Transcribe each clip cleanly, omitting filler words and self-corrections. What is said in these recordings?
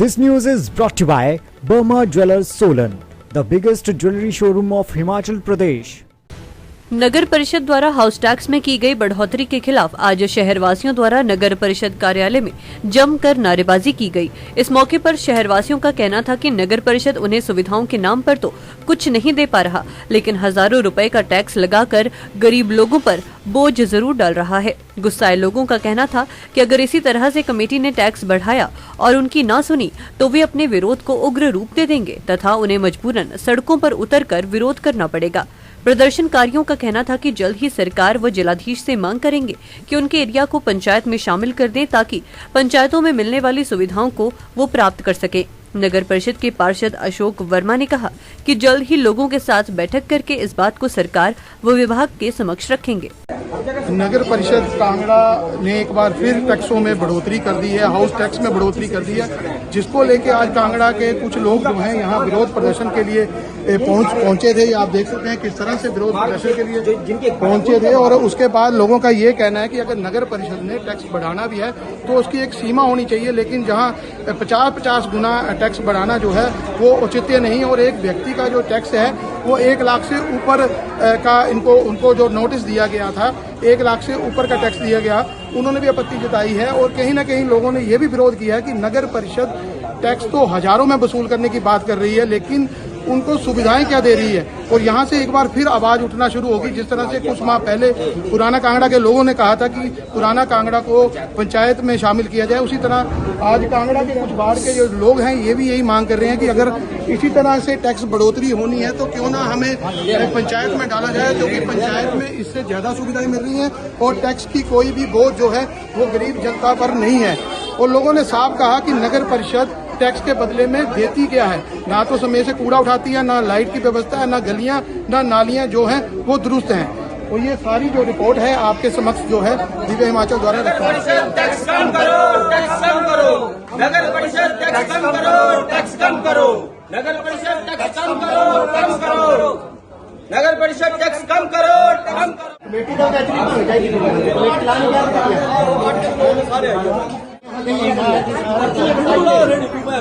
This news is brought to you by Burma Jewelers Solan, the biggest jewelry showroom of Himachal Pradesh. नगर परिषद द्वारा house tax में की गई बढ़ोतरी के खिलाफ आज शहरवासियों द्वारा नगर परिषद कार्यालय में जमकर नारेबाजी की गई। इस मौके पर शहरवासियों का कहना था कि नगर परिषद उन्हें सुविधाओं के नाम पर तो कुछ नहीं दे पा रहा, लेकिन हजारों रुपए का टैक्स लगाकर गरीब लोगों पर बोझ जरूर डाल रहा है। गुस्साए लोगों का कहना था कि अगर इसी तरह से कमेटी ने टैक्स बढ़ाया और उनकी ना सुनी तो वे अपने विरोध को उग्र रूप दे देंगे तथा उन्हें मजबूरन सड़कों पर उतरकर विरोध करना पड़ेगा। प्रदर्शनकारियों का कहना था कि जल्द ही सरकार व जिलाधीश से मांग करेंगे कि उनके एरिया को पंचायत में शामिल कर दें ताकि पंचायतों में मिलने वाली सुविधाओं को वो प्राप्त कर सके। नगर परिषद के पार्षद अशोक वर्मा ने कहा कि जल्द ही लोगों के साथ बैठक करके इस बात को सरकार व विभाग के समक्ष रखेंगे। नगर परिषद कांगड़ा ने एक बार फिर टैक्सों में बढ़ोतरी कर दी है, हाउस टैक्स में बढ़ोतरी कर दी है, जिसको लेके आज कांगड़ा के कुछ लोग जो हैं यहाँ विरोध प्रदर्शन के लिए पहुंचे थे। आप देख सकते हैं किस तरह से विरोध प्रदर्शन के लिए पहुंचे थे। और उसके बाद लोगों का ये कहना है कि अगर नगर परिषद ने टैक्स बढ़ाना भी है तो उसकी एक सीमा होनी चाहिए, लेकिन जहाँ 50-50 गुना टैक्स बढ़ाना जो है वो औचित्य नहीं। और एक व्यक्ति का जो टैक्स है वो 1 लाख से ऊपर का उनको जो नोटिस दिया गया था, 1 लाख से ऊपर का टैक्स दिया गया, उन्होंने भी आपत्ति जताई है। और कहीं ना कहीं लोगों ने ये भी विरोध किया है कि नगर परिषद टैक्स तो हजारों में वसूल करने की बात कर रही है, लेकिन उनको सुविधाएं क्या दे रही है। और यहाँ से एक बार फिर आवाज उठना शुरू होगी, जिस तरह से कुछ माह पहले पुराना कांगड़ा के लोगों ने कहा था कि पुराना कांगड़ा को पंचायत में शामिल किया जाए, उसी तरह आज कांगड़ा के कुछ बाहर के जो लोग हैं ये भी यही मांग कर रहे हैं कि अगर इसी तरह से टैक्स बढ़ोतरी होनी है तो क्यों ना हमें पंचायत में डाला जाए, क्योंकि पंचायत में इससे ज्यादा सुविधाएं मिल रही हैं और टैक्स की कोई भी बोझ जो है वो गरीब जनता पर नहीं है। और लोगों ने साफ कहा कि नगर परिषद टैक्स के बदले में देती क्या है, ना तो समय से कूड़ा उठाती है, ना लाइट की व्यवस्था है, ना गलियां ना नालियां जो हैं वो दुरुस्त हैं। और ये सारी जो रिपोर्ट है आपके समक्ष जो है दिव्य हिमाचल द्वारा रखा है। टैक्स कम करो, टैक्स कम करो, नगर परिषद टैक्स कम करो, टैक्स कम करो, नगर परिषद टैक्स कम करो, टैक्स करो, नगर परिषद टैक्स कम करो, कम करो। कमेटी का हो जाएगी, कमेटी लाने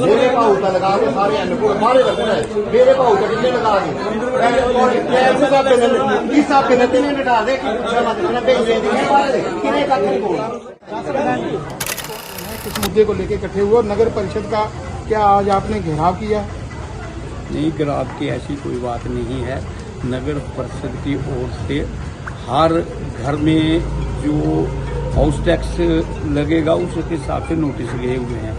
मेरे भाव का लगा के सारे मारे लगना है, मेरे भाव का कितने लगा किस मुद्दे को लेकर इकट्ठे हुए और नगर परिषद का क्या आज आपने घेराव किया? नहीं, घेराव की ऐसी कोई बात नहीं है। नगर परिषद की ओर से हर घर में जो हाउस टैक्स लगेगा उसके हिसाब से नोटिस गए हुए हैं।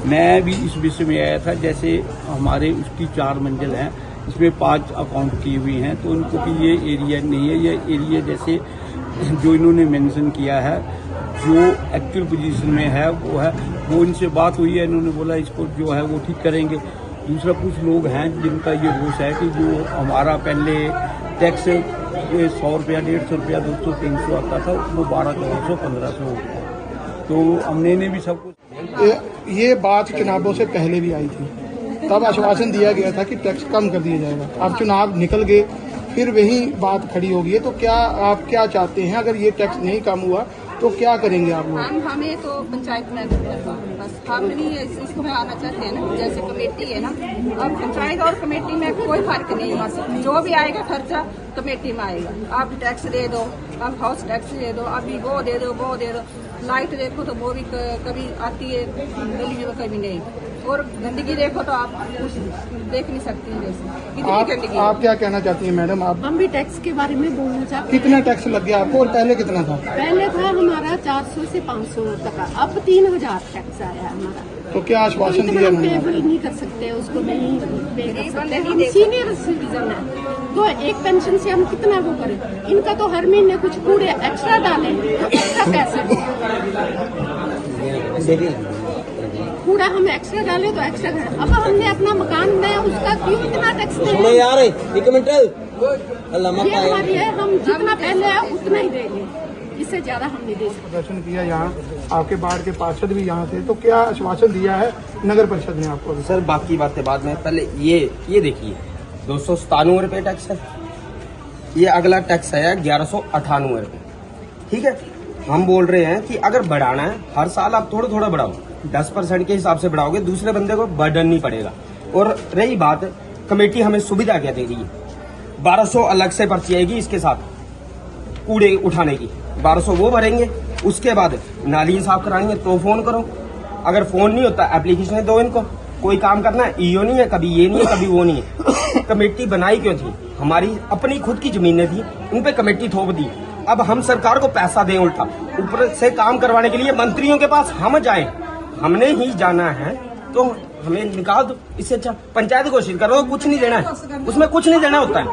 मैं भी इस विषय में आया था, जैसे हमारे उसकी 4 मंजिल हैं, इसमें 5 अकाउंट की हुई हैं, तो उनको भी ये एरिया नहीं है। ये एरिया जैसे जो इन्होंने मेंशन किया है, जो एक्चुअल पोजीशन में है वो इनसे बात हुई है, इन्होंने बोला इसको जो है वो ठीक करेंगे। दूसरा कुछ लोग हैं जिनका ये रोष है कि जो हमारा पहले टैक्स 100 रुपया, 150 रुपया, 200, 300 आता था, वो 1200, 1500 हो गया। तो हमने भी सब कुछ ये बात चुनावों से पहले भी आई थी, तब आश्वासन दिया गया था कि टैक्स कम कर दिया जाएगा। अब चुनाव निकल गए, फिर वही बात खड़ी हो गई है। तो क्या आप क्या चाहते हैं, अगर ये टैक्स नहीं कम हुआ तो क्या करेंगे आप लोग? हमें तो पंचायत में बस हम भी इसमें आना चाहते हैं ना, जैसे कमेटी है ना, अब पंचायत और कमेटी में कोई फर्क नहीं है, जो भी आएगा खर्चा कमेटी में आएगा। आप टैक्स दे दो, आप हाउस टैक्स दे दो, अभी वो दे दो, वो दे दो। लाइट देखो तो वो भी कभी आती है गली में, कभी नहीं। और गंदगी देखो तो आप कुछ देख नहीं सकती, जैसे इतनी गंदगी। आप क्या कहना चाहती हैं मैडम? आप हम भी टैक्स के बारे में बोलना चाहते हैं। कितना टैक्स लग गया आपको और पहले कितना था? पहले था हमारा 400 से 500 तक, अब 3000 टैक्स आया है हमारा। तो क्या आश्वासन दिया? हम पेबल नहीं कर सकते, उसको नहीं पे कर सकते। हम सीनियर सिटीजन है तो एक पेंशन से हम कितना वो करें? इनका तो हर महीने कुछ कूड़े एक्स्ट्रा डालें, एक्स्ट्रा पैसे कूड़ा हम एक्स्ट्रा डाले तो एक्स्ट्रा करें। अब हमने अपना मकान बनाया, उसका क्यों इतना टैक्स दें? यार एक मिनट, ये हमारी है, हम जितना पहले है उतना ही देंगे, इससे ज्यादा हम नहीं दे सकते। प्रदर्शन किया यहाँ, आपके बाहर के पार्षद भी यहाँ थे, तो क्या आश्वासन दिया है नगर परिषद ने आपको? सर बाकी बातें बाद में, पहले ये देखिए 297 रुपये टैक्स है, ये अगला टैक्स है 1198 रुपये, ठीक है। हम बोल रहे हैं कि अगर बढ़ाना है हर साल आप थोड़ा थोड़ा बढ़ाओ, 10% के हिसाब से बढ़ाओगे, दूसरे बंदे को बर्डन नहीं पड़ेगा। और रही बात, कमेटी हमें सुविधा क्या दे रही है, 1200 अलग से पर्ची आएगी इसके साथ कूड़े उठाने की, 1200 वो भरेंगे। उसके बाद नाली साफ करानी है तो फोन करो, अगर फोन नहीं होता एप्लीकेशन दो इनको, कोई काम करना है, ईओ नहीं है, कभी ये नहीं है, कभी वो नहीं है। कमेटी बनाई क्यों थी, हमारी अपनी खुद की जमीनें थी, उन पे कमेटी थोप दी। अब हम सरकार को पैसा दें उल्टा, ऊपर से काम करवाने के लिए मंत्रियों के पास हम जाएं, हमने ही जाना है तो हमें निकाल दो। इससे अच्छा पंचायत घोषित करो, कुछ नहीं देना है, उसमें कुछ नहीं देना होता है,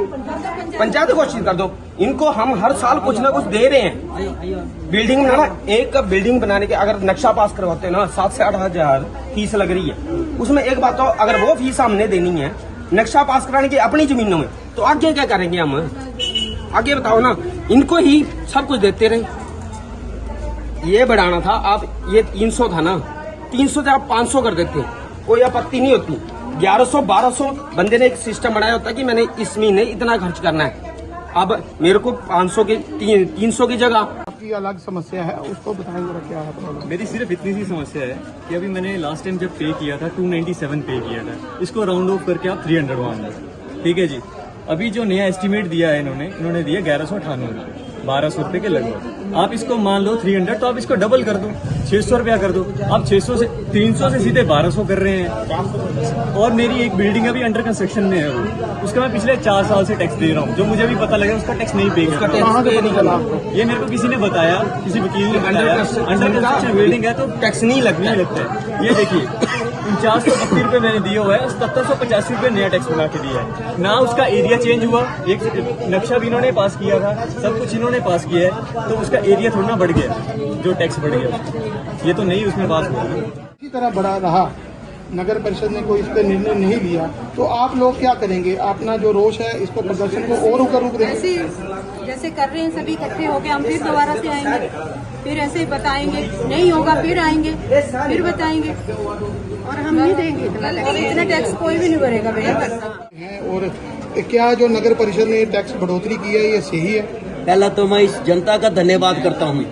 पंचायत घोषित कर दो। इनको हम हर साल कुछ ना कुछ दे रहे हैं। बिल्डिंग बनाना, एक बिल्डिंग बनाने के अगर नक्शा पास करवाते हैं ना 7 से 8 हजार फीस लग रही है, उसमें एक बात तो अगर वो फीस हमने देनी है नक्शा पास कराने की अपनी जमीनों में, तो आगे क्या करेंगे हम, आगे बताओ ना। इनको ही सब कुछ देते रहे। ये बढ़ाना था, आप ये 300 था ना, 300 से आप 500 कर देते, कोई आपत्ति नहीं होती। 1100 1200 बंदे ने एक सिस्टम बनाया होता कि मैंने इस महीने इतना खर्च करना है। अब मेरे को 500 के 300 की जगह आपकी अलग समस्या है, उसको बताएं जरा क्या है प्रॉब्लम। मेरी सिर्फ इतनी सी समस्या है कि अभी मैंने लास्ट टाइम जब पे किया था 297 पे किया था, इसको राउंड ऑफ करके आप 300 मान लो, ठीक है जी। अभी जो नया एस्टिमेट दिया है इन्होंने दिया 1198 रुपये, 1200 रुपये के लगभग। आप इसको मान लो 300, तो आप इसको डबल कर दो, 600 रुपया कर दो। आप 600 से 300 से सीधे 1200 कर रहे हैं। और मेरी एक बिल्डिंग अभी अंडर कंस्ट्रक्शन में है, वो उसका मैं पिछले 4 साल से टैक्स दे रहा हूँ, जो मुझे भी पता लगा उसका टैक्स नहीं पे ये मेरे को किसी ने बताया, किसी वकील ने बताया। अंडर कंस्ट्रक्शन बिल्डिंग है तो टैक्स नहीं लगता है। ये देखिए 4932 रुपये मैंने दिए हुआ है, 7785 रुपये नया टैक्स बना के दिया है ना। उसका एरिया चेंज हुआ, एक नक्शा भी इन्होंने पास किया था, सब कुछ इन्होंने पास किया है, तो उसका एरिया थोड़ा बढ़ गया, जो टैक्स बढ़ गया, ये तो नहीं उसमें पास हुआ। इसी तरह बड़ा रहा, नगर परिषद ने कोई इस पर निर्णय नहीं लिया, तो आप लोग क्या करेंगे? अपना जो रोष है इसको, प्रदर्शन को और ऊपर रुक देंगे? जैसे कर रहे हैं सभी इकट्ठे होके, हम फिर दोबारा से आएंगे, फिर ऐसे ही बताएंगे, नहीं होगा फिर आएंगे, फिर बताएंगे, और हम नहीं देंगे इतना टैक्स, कोई भी नहीं भरेगा भैया। और क्या जो नगर परिषद ने टैक्स बढ़ोतरी की है ये सही है? पहला तो मैं इस जनता का धन्यवाद करता हूँ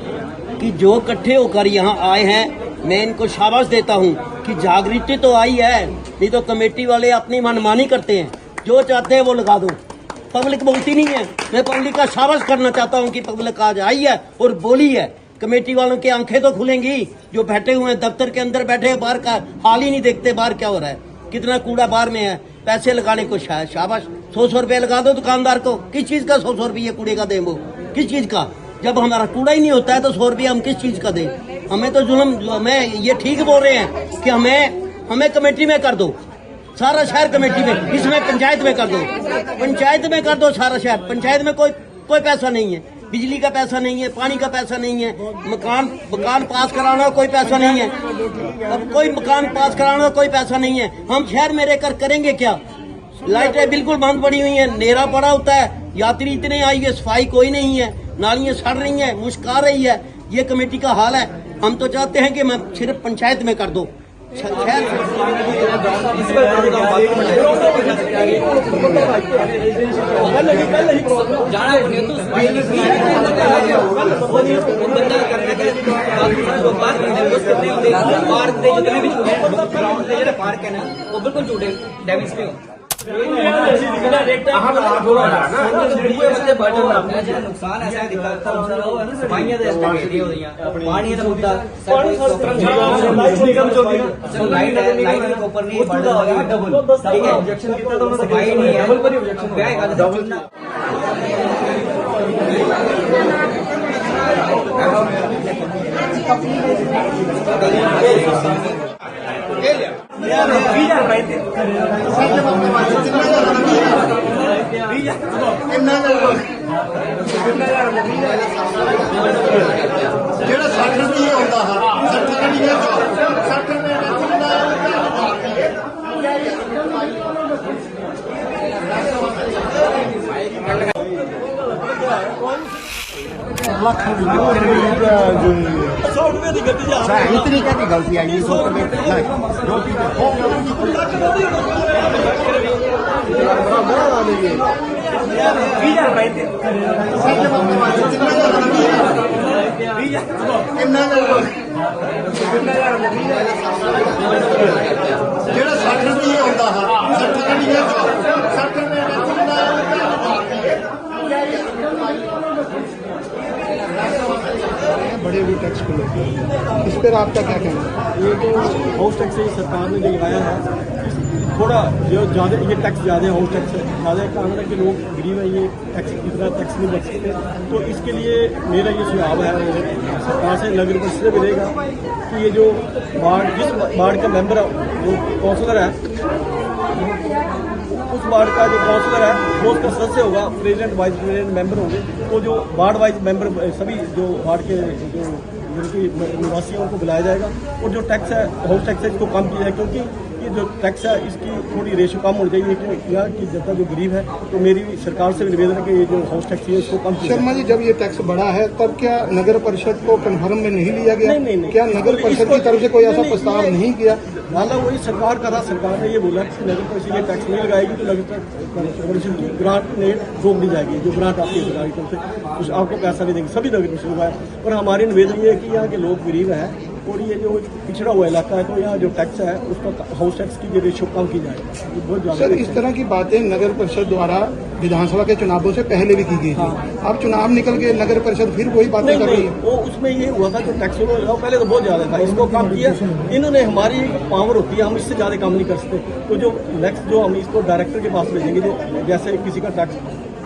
कि जो इकट्ठे होकर यहाँ आए हैं, मैं इनको शाबाश देता हूँ कि जागृति तो आई है, नहीं तो कमेटी वाले अपनी मनमानी करते हैं, जो चाहते हैं वो लगा दो। पब्लिक बोलती नहीं है, मैं पब्लिक का शाबाश करना चाहता हूँ कि पब्लिक आज आई है और बोली है। कमेटी वालों की आंखें तो खुलेंगी, जो बैठे हुए हैं दफ्तर के अंदर बैठे हैं, बाहर का हाल ही नहीं देखते, बाहर क्या हो रहा है, कितना कूड़ा बाहर में है। पैसे लगाने को शाबाश, 100 रुपये लगा दो दुकानदार को। किस चीज का 100 रुपये कूड़े का दें, वो किस चीज का? जब हमारा कूड़ा ही नहीं होता है तो 100 रुपये हम किस चीज का दें? हमें तो जुल्म, हमें ये ठीक बोल रहे हैं कि हमें कमेटी में कर दो, सारा शहर कमेटी में, इसमें पंचायत में कर दो, पंचायत में कर दो सारा शहर। पंचायत में कोई पैसा नहीं है, बिजली का पैसा नहीं है, पानी का पैसा नहीं है, मकान पास कराना कोई पैसा नहीं है, अब कोई मकान पास कराना कोई पैसा नहीं है। हम शहर में रहकर करेंगे क्या? लाइटें बिल्कुल बंद पड़ी हुई है, अंधेरा पड़ा होता है, यात्री इतने आई है, सफाई कोई नहीं है, नालियां सड़ रही हैं, मुश्क आ रही है। ये कमेटी का हाल है। हम तो चाहते हैं कि मैं सिर्फ पंचायत में कर दो, पार्क है ना वो बिल्कुल झूठे डैमेज पे हो। नुकसान ऐसा दिखता सफाइयां पानी का मुद्दा लाइट ऊपर नहीं डबल, ठीक है, ऑब्जेक्शन किया तो सफाई नहीं है, डबल पर ही ऑब्जेक्शन क्या है डबल ना। ਜਿਹੜਾ 60 ਰੁਪਏ ਆਉਂਦਾ ਹੈ 60 इतनी क्या गलती आई 100 रुपये ਜਿਹੜਾ 60 ਰੁਪਏ ਹੁੰਦਾ ਹੈ 60 ਰੁਪਏ 60 बड़े भी टैक्स को लेकर इस पर आपका क्या कहना है? ये जो हाउस टैक्स है सरकार ने जो लगाया है थोड़ा जो ज़्यादा ये टैक्स ज़्यादा हाउस टैक्स है ज़्यादा कांगड़ा के लोग गरीब है ये टैक्स इतना टैक्स नहीं बच सकते तो इसके लिए मेरा ये सुझाव है सरकार से नगर परिषद से मिलेगा कि ये जो जिस वार्ड का मेंबर है जो काउंसलर है उस वार्ड का जो काउंसलर है वो उसका सदस्य होगा प्रेसिडेंट वाइस प्रेसिडेंट मेंबर होंगे तो जो वार्ड वाइज मेंबर सभी जो वार्ड के जो जिनकी निवासियों को बुलाया जाएगा और जो टैक्स है हाउस टैक्स है इसको कम किया जाए क्योंकि ये जो टैक्स है इसकी थोड़ी रेशो कम होनी चाहिए कि यहाँ की जनता जो गरीब है तो मेरी सरकार से भी निवेदन है कि ये जो हाउस टैक्स है इसको कम किया शर्मा जी जब ये टैक्स बढ़ा है तब क्या नगर परिषद को कन्फर्म में नहीं लिया गया? नहीं। क्या नगर परिषद की तरफ से कोई ऐसा प्रस्ताव नहीं किया? माना वही सरकार का था सरकार ने ये बोला कि नगर परिषद ये टैक्स नहीं लगाएगी तो नगर परिषद की ग्रांट ने रोक दी जाएगी जो ग्रांट आपकी सरकार की तरफ से कुछ आपको पैसा नहीं देंगे सभी नगर परिषद लगाए और हमारी निवेदन ये है कि यहाँ के लोग गरीब हैं और ये जो पिछड़ा हुआ इलाका है तो यहाँ जो टैक्स है उसका हाउस टैक्स की जो रेशो कम की जाए बहुत ज़्यादा। सर इस तरह की बातें नगर परिषद द्वारा विधानसभा के चुनावों से पहले भी की गई थी अब चुनाव निकल के नगर परिषद फिर वही बातें कर रही है। वो उसमें ये हुआ था जो टैक्स पहले तो बहुत ज़्यादा था इसको कम किया इन्होंने हमारी पावर होती है हम इससे ज़्यादा काम नहीं कर सकते तो जो नेक्स्ट जो हम इसको डायरेक्टर के पास भेजेंगे जो जैसे किसी का टैक्स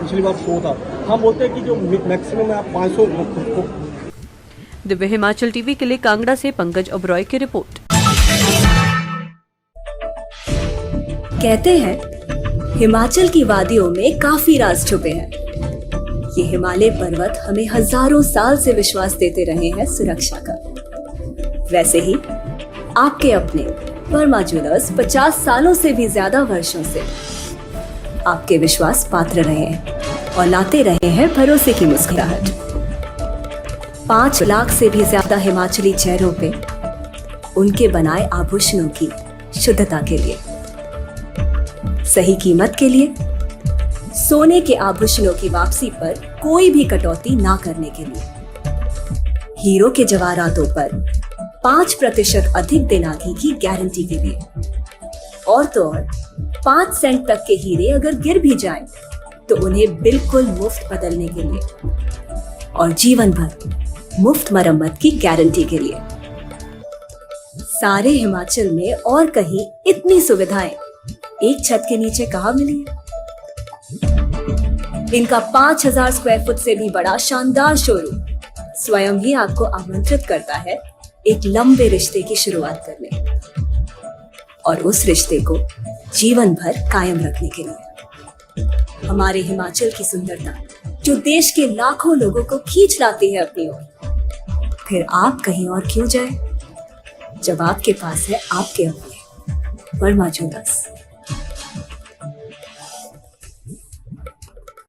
पिछली बार 100 था हम बोलते हैं कि जो मैक्सिमम है आप 500 को। दिव्य हिमाचल टीवी के लिए कांगड़ा से पंकज ओबरॉय की रिपोर्ट। कहते हैं हिमाचल की वादियों में काफी राज छुपे हैं। ये हिमालय पर्वत हमें हजारों साल से विश्वास देते रहे हैं सुरक्षा का। वैसे ही आपके अपने वर्मा ज्वेलर्स 50 सालों से भी ज्यादा वर्षों से आपके विश्वास पात्र रहे हैं और लाते रहे हैं भरोसे की मुस्कुराहट। 5 लाख से भी ज्यादा हिमाचली चेहरों पे उनके बनाए आभूषणों की शुद्धता के लिए, सही कीमत के लिए, सोने के आभूषणों की वापसी पर कोई भी कटौती ना करने के लिए, हीरो के जवाहरातों पर 5% अधिक दिनागी की गारंटी के लिए और तो और 5 सेंट तक के हीरे अगर गिर भी जाएं तो उन्हें बिल्कुल मुफ्त बदलने के लिए और जीवन भर मुफ्त मरम्मत की गारंटी के लिए। सारे हिमाचल में और कहीं इतनी सुविधाएं एक छत के नीचे कहां मिली है? इनका 5000 स्क्वायर फुट से भी बड़ा शानदार शोरूम स्वयं ही आपको आमंत्रित करता है एक लंबे रिश्ते की शुरुआत करने और उस रिश्ते को जीवन भर कायम रखने के लिए। हमारे हिमाचल की सुंदरता जो देश के लाखों लोगों को खींच लाती है अपनी ओर, फिर आप कहीं और क्यों जाए जब आपके पास है आपके अपने वर्मा ज्वेलर्स।